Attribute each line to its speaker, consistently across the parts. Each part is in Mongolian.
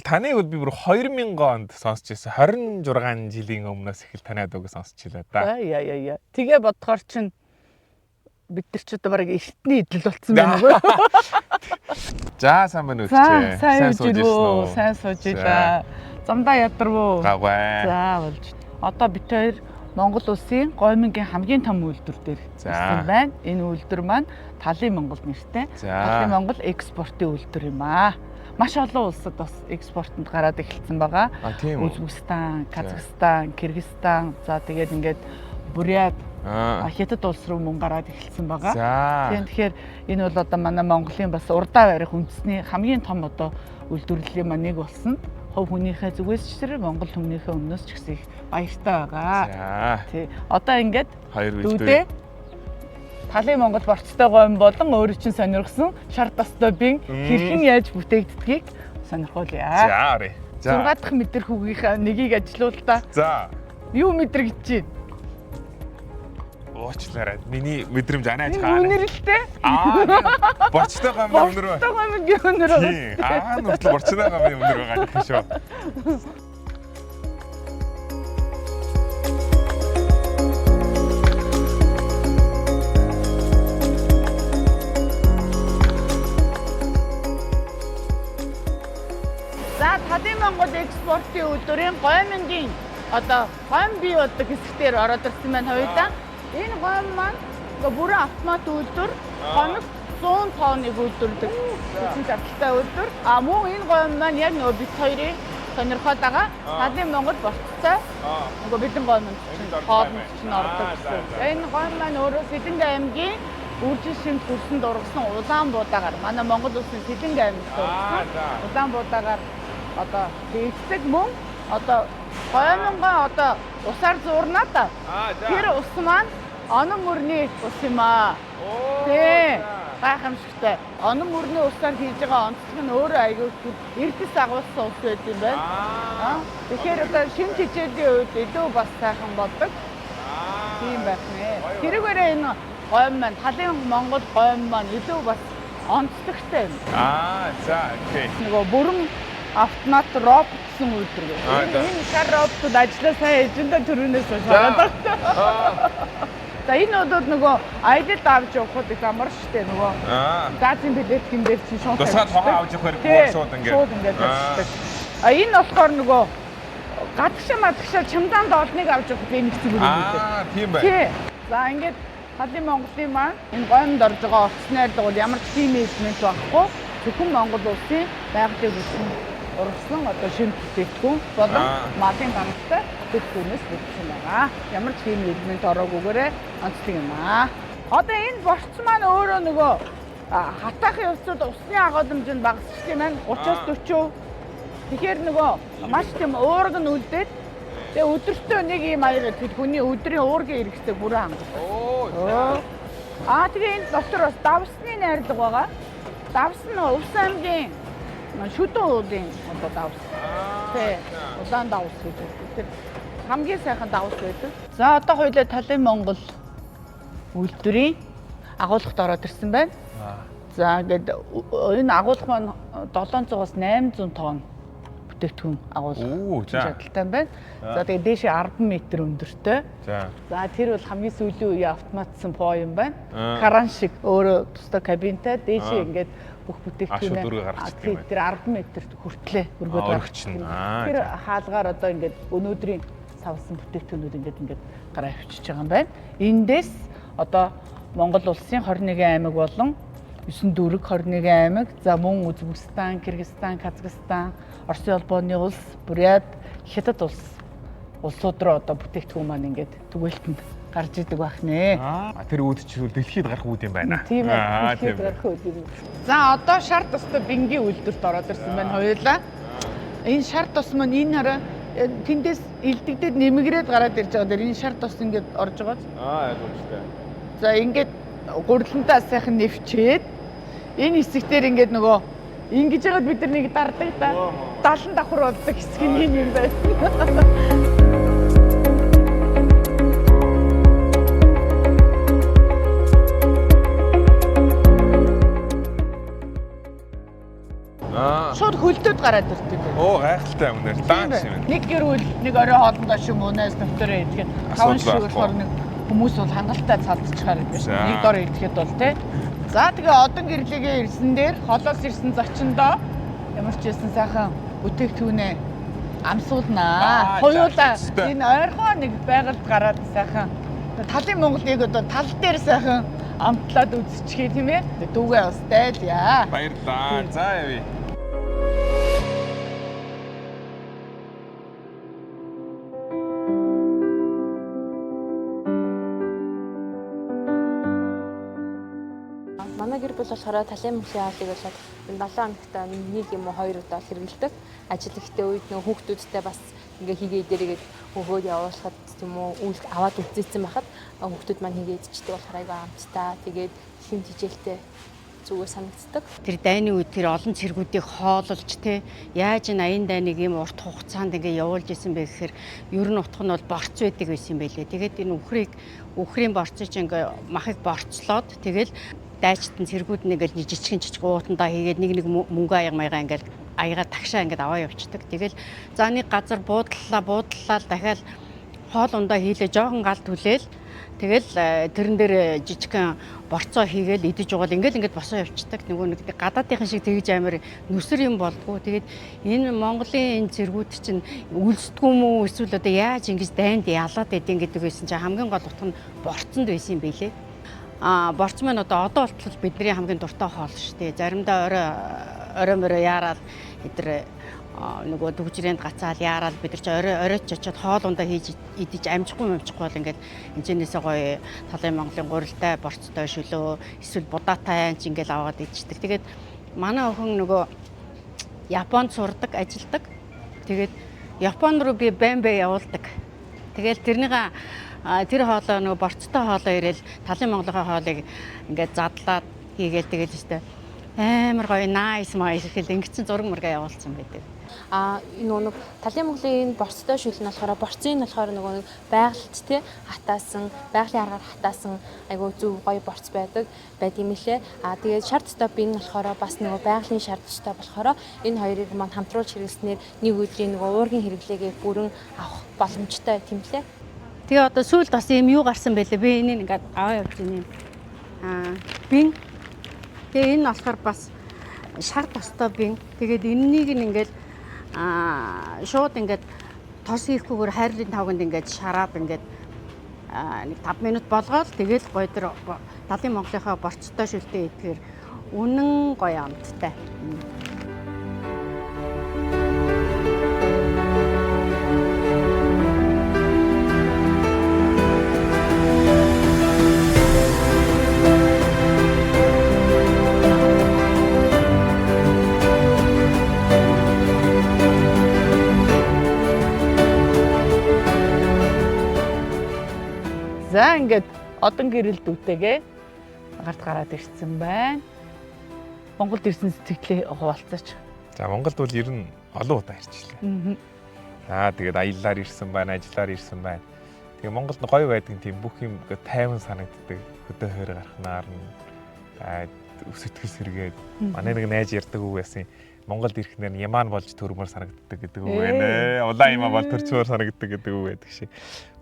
Speaker 1: Таныг бол би бүр 2000 онд сонсч ирсэн. 26 жилийн өмнөөс эхэл танай дууг сонсч илаа да.
Speaker 2: Яа. Тэгээ бодохоор чинь бид нар ч одоо бараг эртний идэл болсон байна уу?
Speaker 1: За сайн байна уу?
Speaker 2: Сайн сууж ирсэн үү? Сайн сууж илаа. Замдаа ядарвуу.
Speaker 1: Гавай.
Speaker 2: За болж. Одоо бид хоёр Монгол улсын Гомингийн хамгийн том үйлдвэр дээр ирсэн байна. Энэ үйлдвэр маань Талын Монгол нэртэй. Талын Монгол экспортын үйлдвэр юм аа. Маш олон улсад бас экспортод гараад эхэлсэн байгаа. Узбекистан, Казахстан, Кыргызстан, за тэгээд ингээд Бурят, Хятад улс руу мөн гараад эхэлсэн байгаа. Тэгэхээр энэ бол одоо манай Монголын бас урдаа барих үндэсний хамгийн том одоо үйлдвэрлэлийн маань нэг болсон. Хувь хүнийхээ зүгээс ч тэр Монгол хүмүүнийхээ өмнөөс ч гэсэн их баяртай байгаа. Тий. Одоо ингээд
Speaker 1: хоёр үйлдвэр
Speaker 2: Талын Монгол борцтой гомь болон өөрөө чинь сонирхсон шар тостой бин хэрхэн яаж бүтээгддгийг сонирхуулъя.
Speaker 1: За орё.
Speaker 2: 6 дахь мэдрэхүүгийнхаа нэгийг ажилуул та.
Speaker 1: За.
Speaker 2: Юу мэдрэгдэж чинь?
Speaker 1: Уучлаарай. Миний мэдрэмж анааж хаа.
Speaker 2: Үнэрлээ.
Speaker 1: Борцтой гомь өнөр байна.
Speaker 2: Борцтой гомьгийн өнөр байна.
Speaker 1: Нүртэл борцтой гомьгийн өнөр байгаа гэх шүү.
Speaker 2: Талын Монгол экспортын үйлдвэрийн Гомингийн одоо гомь бий болдог хэсгээр ороод ирсэн байна хоёулаа. Энэ гомь маань бүрэн автомат үйлдвэр, гомиг 100 тонныг үйлдвэрлэдэг. Хэсэг зарцтай үйлдвэр. Мөн энэ гомь маань яг нөгөө бид хоёрын сонирхоод байгаа Талын Монгол борцтой нөгөө бидний гомь чинь хоолнд чинь ордог гэсэн. Энэ гомь маань өөрөө Сэлэнгэ аймгийн Үржин шимт хөрсөнд ургасан Улаанбуудаагаар манай Монгол улсын Сэлэнгэ аймагт ургасан Улаанбуудаагаар одоо хийгддэг мөн одоо Гомингоо одоо усаар зурнаа та. Тэр ус маань онон мөрний ус юм аа. Тий. Гайхамшигтай. Онон мөрний усаар хийж байгаа онцлог нь өөрөө аягүй эрдэс агуулсан ус байт юм байна. Тэгэхээр одоо шинэ хичээлийн үед илүү бас сайхан болдог. Тийм байх нэ. Тэрүүгээрээ энэ гомь маань Талын Монгол гомь маань илүү бас онцлогтой юм.
Speaker 1: За окей.
Speaker 2: Нөгөө бүрэн автомат робот гэсэн үйлдвэр гэдэг. Энэ шар роботууд ажиллаа сайн эжэндээ төрөнөөс шараад байна. За энэ удаад нөгөө аялалд авч явахд их амар штэ нөгөө. Газын билет хэмдэр чинь шууд
Speaker 1: тусгаад хогоо авч явах хэрэг шууд ингээд.
Speaker 2: Шууд ингээд авчихдаг. Энэ болохоор нөгөө гадагшаа чамдаан доолныг авч явах би нэг зүйл үү.
Speaker 1: Тийм бай.
Speaker 2: Тий. За ингээд Талын Монголын маань энэ гомьд орж байгаа орц найрдаг бол ямар ч тийм элемент байхгүй. Зөвхөн Монгол улсын байгалийн хүчин ургасан одоо шинэ бүтээгдэхүүн болон малын ганцтай бүтээгдэхүүнээс бүтсэн байгаа. Ямар ч тийм элемент ороогүйгээрээ онцлог юм аа. Одоо энэ борц маань өөрөө нөгөө хатаахын явцад усны агуулмж нь багасч тийм байна. 30-40. Тэгэхээр нөгөө маш тийм уураг нь үлдээд тэгээ өдөртөө нэг юм аяга тэр хүний өдрийн уургийн хэрэгцээг бүрэн хангалттай. Тэгээ энэ дотор бас давсны найрлага байгаа. Давс нь Увс аймгийн шүдэн уудын одоо давс. Тий. Улаан давс гэдэг. Тэр хамгийн сайхан давс байдаг. За одоо хоёулаа Талын Монгол үйлдвэрийн агуулгад ороод ирсэн байна. За ингээд энэ агуулга маань 700-аас 800 тонн бүтээгдэхүүн агуулга чадaltaй байна. За тэгээд дээшээ 10 м өндөртэй. За тэр бол хамгийн сүүлийн үеийн автоматсан поо юм байна. Кран шиг өөрөө тусдаа кабинтай дээшээ ингээд бүх бүтээгдэхүүнээ тэр 10 м хүртлээ өргөд гаргачихна. Тэр хаалгаар одоо ингээд өнөөдрийн савсан бүтээгдэхүүнүүд ингээд гараа авчиж байгаа юм байна. Эндээс одоо Монгол улсын 21 аймаг болон 9 дүүрэг 21 аймаг, за мөн Узбекистан, Кыргызстан, Казахстан, Оросын улбооны улс, Бурят, Хятад улсууд руу одоо бүтээгдэхүүн маань ингээд түгээлтэнд гарч идэг байх нэ.
Speaker 1: Тэр үүдчил дэлхийд гарах үүд юм байна.
Speaker 2: Тийм ээ. Дэлхийд гарах үүд юм. За одоо шар тостой бингийн үйлдвэрт ороод ирсэн байна хоёулаа. Энэ шар тос маань энэ хараа тэндээс илдэгдээд нэмэгрээд гараад ирж байгаа. Энэ шар тос ингээд орж байгаа.
Speaker 1: Яг үнэтэй.
Speaker 2: За ингээд гурилантаа сайхан нэвчээд энэ хэсэгтэр ингээд нөгөө ингэж яагаад бид нар нэг дардаг та 70 давхар болдог хэсэг нь юм байна. Тэнгүүд хөлтөд гараад ирдэг.
Speaker 1: Оо гайхалтай үнээр даанч юм.
Speaker 2: Нэг гэр бүл нэг орой хоолндоо шим унаас дэвтэрээ идэхэд 5 шиг болохоор нэг хүмүүс бол хангалттай цалдчихаар байдаг. Нэг дор идэхэд бол тий. За тэгээ одон гэрлэгээ ирсэн дээр холоос ирсэн зочиндоо ямар ч байсан сайхан бүтээгдэхүүнээ амсуулнаа. Хоёулаа энэ ойрхон нэг байгальд гараад сайхан талын Монголыг одоо тал дээр сайхан амтлаад үзчихээ тийм ээ. Дүүгээ бас дайлъя.
Speaker 1: Баярлалаа. За явъя.
Speaker 3: Манай гэр бүл болохоор талын Монголын хоолыг болоод 7 хоногт нэг юм уу 2 удаа хэрэглэдэг. Ажил ихтэй үед нөгөө хүүхдүүдтэй бас ингээ хийгээ дээрээгээд өгөөд явуулахад тийм үү үйл аваад үзээсэн байхад хүүхдүүд маань хийгээ идчихдэг болохоор айгаа амттай. Тэгээд хим хижээлтэй зүгээр санагддаг.
Speaker 4: Тэр дайны үед тэр олон цэргүүдийг хоололж те яаж н аян дайныг юм урт хугацаанд ингээ явуулж исэн бэ гэхээр ер нь утга нь бол борц байдаг байсан юм байлээ. Тэгээд энэ үхрийн борцож ингээ махыг борцлоод тэгэл дайчтан цэргүүд нэгэл жижиг уутандаа хийгээд нэг мөнгө аяга маяга ингээл аяга тагшаа ингээд аваа явчихдаг. Тэгэл за нэг газар буудлаа дахиад хоол ундаа хийлээ жоохон гал түлээл тэгэл тэрэн дээр жижигхэн борцоо хийгээл идэж угаал ингээд босоо явчихдаг. Нөгөө нэг гадаадынхан шиг тэгж амар нүсэр юм болдгоо. Тэгээд энэ Монголын энэ цэргүүд чинь үлсдэггүй мүү эсвэл одоо яаж ингэж дайнд ялаад байдیں гэдэг байсан чинь хамгийн гол утга нь борцонд байсан юм байлээ. Борц маань одоо болтол бидний хамгийн дуртай хоол шүү дээ. Заримдаа орой морой яарал эдгээр нөгөө дүгжирээнд гацаал яарал бид нар ч оройч очиод хоол ундаа хийж идэж амжихгүй бол ингээд энэчнээсээ гоё талын Монголын гурилтай борцтой шөлөө эсвэл будаатай анч ингээд аваад идчихдэг. Тэгээд манай охин нөгөө Японд сурдаг, ажилдаг. Тэгээд Японд руу би баймбай явуулдаг. Тэгэл тэр хоолоо нөгөө борцтой хоолоо ирээл талын Монголын хоолыг ингээд задлаад хийгээл тэгэл өстэй амар гоё nice гэхэл ингээд зураг мөргөө явуулсан байдаг.
Speaker 3: Энэ нэг талын Монголын борцтой шүл нь болохоор борцын нь болохоор нөгөө байгальд тий хатаасан, байгалийн аргаар хатаасан айгуу зөв гоё борц байд юм лээ. Тэгээд шар стопын нь болохоор бас нөгөө байгалийн шар стоп болохоор энэ хоёрыг маань хамтруулж хэрэглэснээр нэг өдрийн нөгөө уургийн хэрэглээгээ бүрэн авах боломжтой тийм лээ.
Speaker 4: Тэгээ одоо сүүлд бас юм юу гарсан байлээ. Би энийг ингээд аваа явж байна юм. Бин. Тэгээ энэ болохоор бас шар тостой бин. Тэгээд энэнийг ингээд шууд ингээд тос хийхгүйгээр хайрлын тавганд ингээд шараад ингээд нэг 5 минут болгоод тэгэл гоё тэр талын Монголынхаа борцтой шүлтэй идэхээр үнэн гоё амттай.
Speaker 2: За ингээд одон гэрэл дүүтэйгээ гарт гараад ирсэн байна. Монголд ирсэн сэтгэлээ хуваалцаач.
Speaker 1: За Монголд бол ер нь олон удаа ирчихлээ. Тэгээд аяллаар ирсэн байна, ажиллаар ирсэн байна. Тэгээ Монголд гоё байдаг тийм бүх юм тайван санагддаг. Хөдөө хойр гарахнаар нь сэтгэл сэргээд манай нэг найз ярьдаг үг байсан. Монголд ирэхнээр ямаан болж төрмөр санагддаг гэдэг үг байна. Улаан ямаа бол төрчмөр санагддаг гэдэг үг байдаг шиг.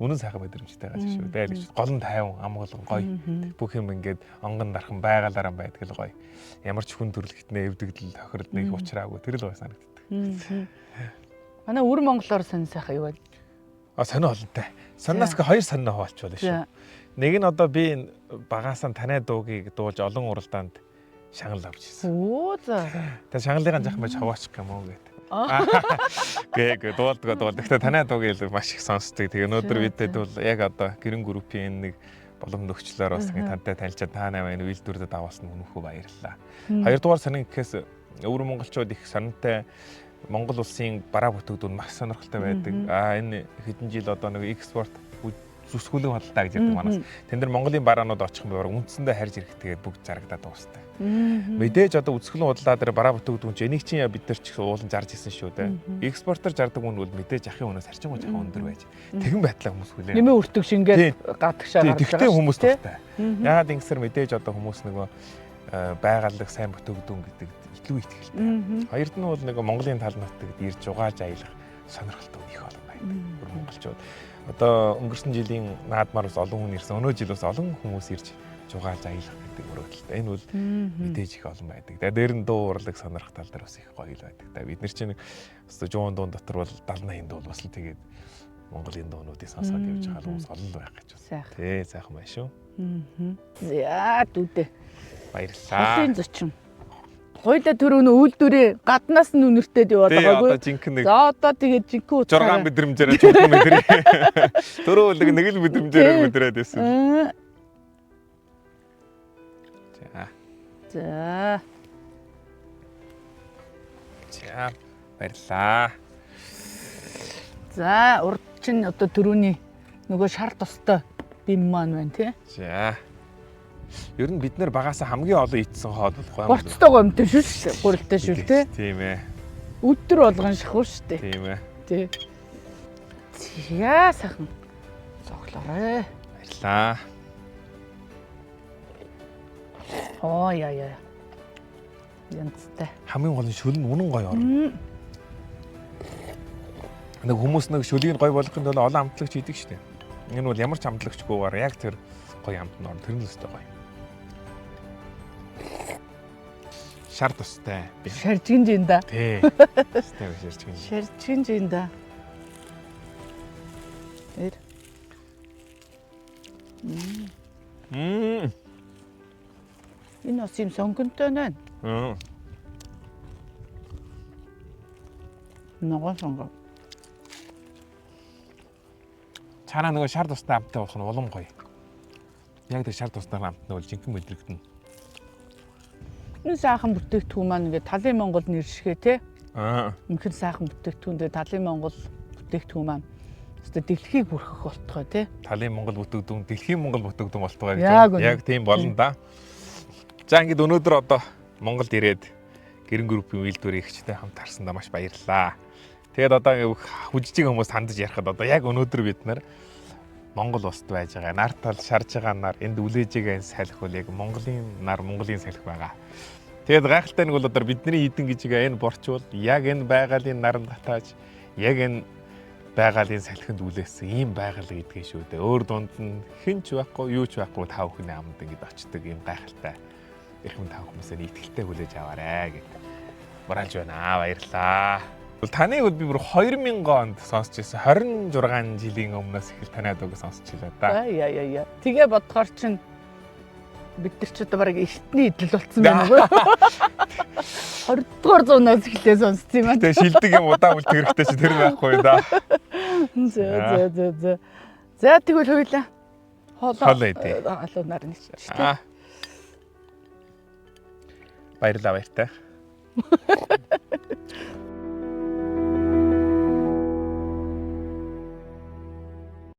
Speaker 1: Үнэн сайхан мэдрэмжтэй байгаа шүү. Дайр гол нь тайван, амгалан гоё. Бүх юм ингээд онгон дархан байгалаараа байдаг л гоё. Ямар ч хүн төрлөختнээ эвдэгдэл тохирол нэг уучраагүй тэр л гоё санагддаг.
Speaker 2: Манай өвөр монголоор сонь сайхан юу вэ?
Speaker 1: Сонио олонтой. Сонноос хоёр сонио хуваалчвал шүү. Нэг нь одоо би багаасаа танай дуугийг дуулж олон уралдаанд шагнал авч ирсэн.
Speaker 2: Оо за.
Speaker 1: Тэгээ шагналыгаа жахмаа хаваачих юм уу гэдэг. Гээ дуулдаг. Гэхдээ танай дуугийг маш их сонсдог. Тэгээ өнөөдөр бидэд бол яг одоо гэрэн группийн нэг боломж нөхчлөөр бас тантай танилцаад та намайг үйлдвэрлэдэд аваасан үнэхээр баярлалаа. Хоёрдугаар сонин гэхээс өвөр монголчууд их сонинтай Монгол улсын бараа бүтээгдэхүүн маш сонирхолтой байдаг. Энэ хэдэн жил одоо нэг экспорт зүсгүүлэн худалдаа гэж ярьдаг манаас. Тэн дээр Монголын бараанууд очих юм бол үндсэндээ харж ирэх тэгээд бүгд зарагдаад дуустай. Мэдээж одоо үзэсгэлэн худалдаа дээр бараа бүтээгдэхүүн чинь энийг чинь бид нар ч уулан зарж исэн шүү дээ. Экспортер зардаг хүн бол мэдээж ахын хүнээс харчин гож ахын өндөр байж. Тэгэн байтлаа хүмүүс хүлээн.
Speaker 2: Нэмээ өртөг шингээд гадагшаа гарч байгаа.
Speaker 1: Тэгтээ хүмүүс тохтой. Яагаад ингэсэр мэдээж одоо хүмүүс нөгөө байгаль сайн бүтээгдүүн гэдэг илүү ихтэй. Хоёрд нь бол нэг Монголын тал нутагт ирж угааж аялах сонирхолтой их олон байна. Монголчууд одоо өнгөрсөн жилийн наадмаар бас олон хүн ирсэн. Өнөө жил бас олон хүмүүс ирж угааж аялах гэдэг мөрөөдөлтэй. Энэ бол мэдээж их олон байдаг. Тэгээ дээр нь дуу урлаг сонирх тал дээр бас их гоё л байдаг. Бид нар чинь жуун дуун дотор бол 70-80 дуу бас л тэгээд Монголын дуунуудыг сонсоод явж байгаа хүмүүс олон л байх гэж байна. Тий, сайхан байна шүү.
Speaker 2: За дүүдээ.
Speaker 1: Баярлалаа.
Speaker 2: Хөлийн зочин. Хоёлаа түрүүн үйлдвэрээ гаднаас нь үнэртээд яваад байгаагүй.
Speaker 1: Одоо жинхэнэ.
Speaker 2: За одоо тэгээд жинхэнэ
Speaker 1: утгаараа 6 мэдрэмжээр чухал мэдрээ. Түрүү нэг л мэдрэмжээр мэдрээд байсан.
Speaker 2: За.
Speaker 1: За баярлаа.
Speaker 2: За урд чинь одоо түрүүний нөгөө шар тостой бим маань байна тий.
Speaker 1: За. Ер нь бид нэр багасаа хамгийн олон ийдсэн хоол болох юм.
Speaker 2: Борцтой гомтой шүү дээ. Гурилтай шүү дээ.
Speaker 1: Тийм ээ.
Speaker 2: Өдөр болгон шахуу шүү дээ.
Speaker 1: Тийм ээ.
Speaker 2: Тий. Зя сайхан. Цоглоорой.
Speaker 1: Баярлаа.
Speaker 2: Оо яа. Янцтай.
Speaker 1: Хамгийн гол нь шөл нь үнэн гоё орно. Нэг хүмүүс нэг шөлийг гоё болгохын тулд олон амтлагч хийдэг шүү дээ. Энэ бол ямар ч амтлагчгүйгээр яг тэр гоё амт нь орно. Тэр нь л өстой гоё. Шар тустай.
Speaker 2: Шаржигэн жин да.
Speaker 1: Тий. Өстой шаржигэн.
Speaker 2: Шаржигэн жин да. Тэр. Энэ бас юм сонгонтой байна. Ногоон сонгоо.
Speaker 1: Чараа нөгөө шар тустай амттай болох нь улам гоё. Яг тэр шар тустай амт нь бол жинхэнэ мэдрэгдэнэ.
Speaker 2: Энэ сайхан бүтээгдэхүүн маань ингээд Талын Монгол нэршгэ те. Үнэхээр сайхан бүтээгдэхүүн дээр Талын Монгол бүтээгдэхүүн маань өстө дэлхийг бүрхэх болтгой те.
Speaker 1: Талын Монгол бүтээгдэхүүн, дэлхийн Монгол бүтээгдэхүүн болтгой гэж. Яг тийм болно да. За ингээд өнөөдөр одоо Монголд ирээд гэрэн группийн үйлдвэрийн эгчтэй хамт харсандаа маш баярлалаа. Тэгээд одоо хүжижиг хүмүүс хандаж ярихад одоо яг өнөөдөр бид нар Монгол улсад байж байгаа. Нар тал шарж байгаа нар энд үлээж байгаа салхи бол яг Монголын нар, Монголын салхи байгаа. Тэгээд гайхалтай нэг бол одоо бидний эдэн гэж байгаа энэ борч бол яг энэ байгалийн наран татааж яг энэ байгалийн салхинд үлээсэн ийм байгаль гэдгийг шүү дээ. Өөр дунд нь хинч байхгүй, юу ч байхгүй тав хүний амд ингэж очдөг ийм гайхалтай. Ирхэн тав хүмүүсээ итгэлтэй хүлээж аваарэ гэдэг. Мураалж байна. Баярлалаа. Таныг бол би бүр 2000 онд сонсч байсан. 26 жилийн өмнөөс эхэл танайд үг сонсч илаа да.
Speaker 2: Яа. Тэгээ бодохоор чинь бид нар ч одоо бараг эртний идэл болсон байна уу? 20 дугаар зуунаас эхлээ сонссон юм аа.
Speaker 1: Тэгээ шилдэг юм удаа үлдэх хэрэгтэй чи тэр байхгүй да.
Speaker 2: За. За тэгвэл хоёлаа.
Speaker 1: Хоолоо идэ.
Speaker 2: Алуунаар нэг чинь.
Speaker 1: Баярлалаа баяртай.